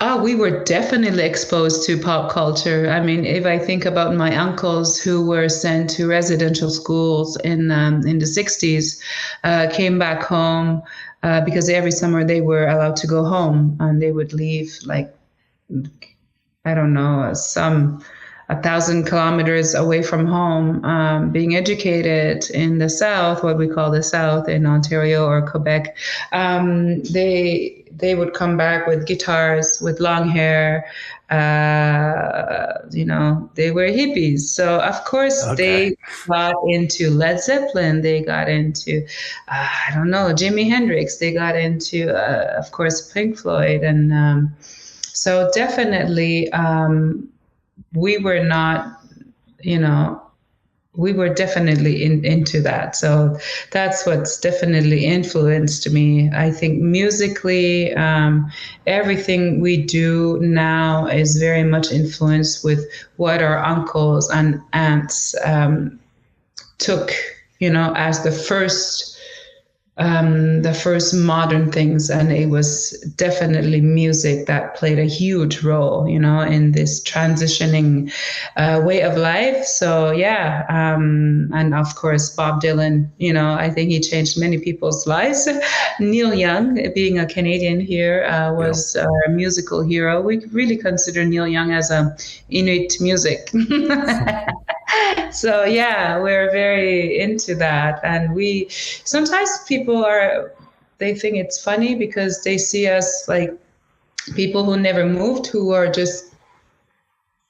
Oh, we were definitely exposed to pop culture. I mean, if I think about my uncles who were sent to residential schools in the 60s, came back home because every summer they were allowed to go home and they would leave like, I don't know, 1,000 kilometers away from home, being educated in the South, what we call the South in Ontario or Quebec. They would come back with guitars, with long hair. They were hippies, so of course Okay. they got into Led Zeppelin. They got into, I don't know, Jimi Hendrix. They got into, of course, Pink Floyd, and so definitely. We were not, you know, we were definitely into that. So that's what's definitely influenced me. I think musically, everything we do now is very much influenced with what our uncles and aunts took, as the first modern things, and it was definitely music that played a huge role, in this transitioning way of life. So yeah, and of course Bob Dylan. I think he changed many people's lives. Neil Young, being a Canadian here, Yeah. was our musical hero. We really consider Neil Young as a Inuit music. So yeah, we're very into that, and we sometimes people they think it's funny because they see us like people who never moved, who are just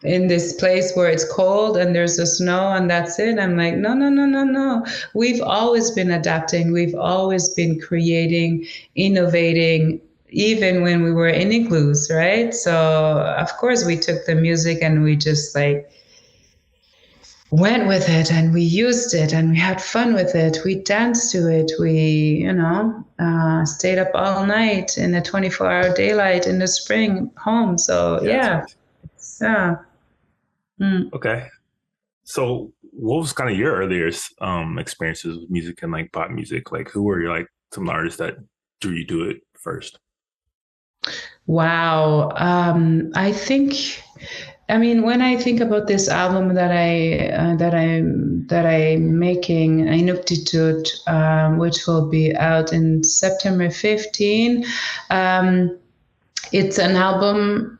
in this place where it's cold and there's the snow and that's it. I'm like, no, no, no, no, no. We've always been adapting. We've always been creating, innovating, even when we were in igloos, right? So of course we took the music and we just like went with it, and we used it, and we had fun with it. We danced to it. We, stayed up all night in the 24-hour daylight in the spring home. So Yeah, that's yeah, nice. yeah. Mm. Okay. So what was kind of your earliest experiences with music and like pop music? Like who were your like some artists that drew you to it first? Wow. I mean, when I think about this album that I'm making, Inuktitut, which will be out in September 15, it's an album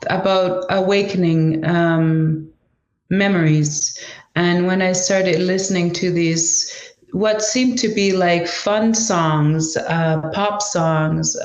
about awakening memories. And when I started listening to these, what seemed to be like fun songs, pop songs,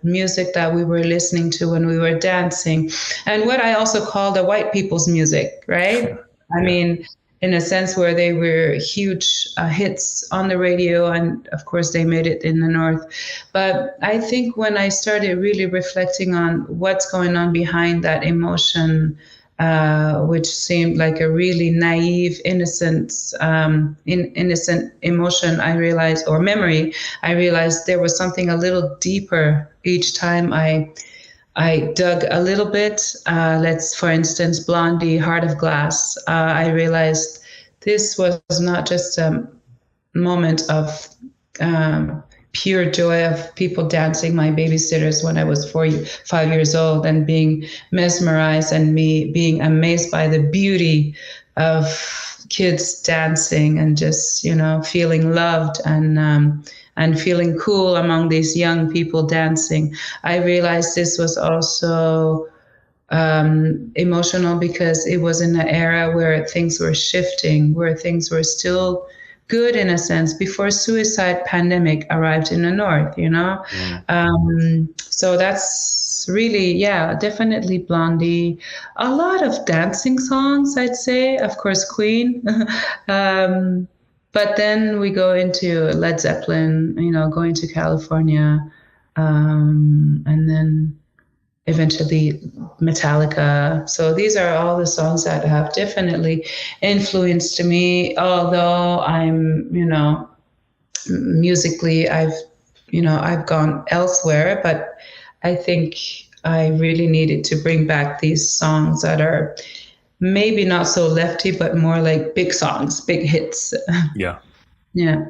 music that we were listening to when we were dancing, and what I also call the white people's music, right? I Yeah. mean, in a sense where they were huge hits on the radio, and of course they made it in the North. But I think when I started really reflecting on what's going on behind that emotion, which seemed like a really naive, innocent emotion, I realized, or memory, I realized there was something a little deeper each time I dug a little bit. Let's, for instance, Blondie, Heart of Glass. I realized this was not just a moment of pure joy of people dancing, my babysitters, when I was 5 years old, and being mesmerized and me being amazed by the beauty of kids dancing and just, feeling loved and feeling cool among these young people dancing. I realized this was also emotional because it was in an era where things were shifting, where things were still good in a sense before suicide pandemic arrived in the North. Mm. So that's really, yeah, definitely Blondie. A lot of dancing songs, I'd say. Of course, Queen. um, but then we go into Led Zeppelin, going to California, and then eventually Metallica. So these are all the songs that have definitely influenced me. Although I'm, musically, I've gone elsewhere, but I think I really needed to bring back these songs that are maybe not so lefty, but more like big songs, big hits. Yeah. Yeah.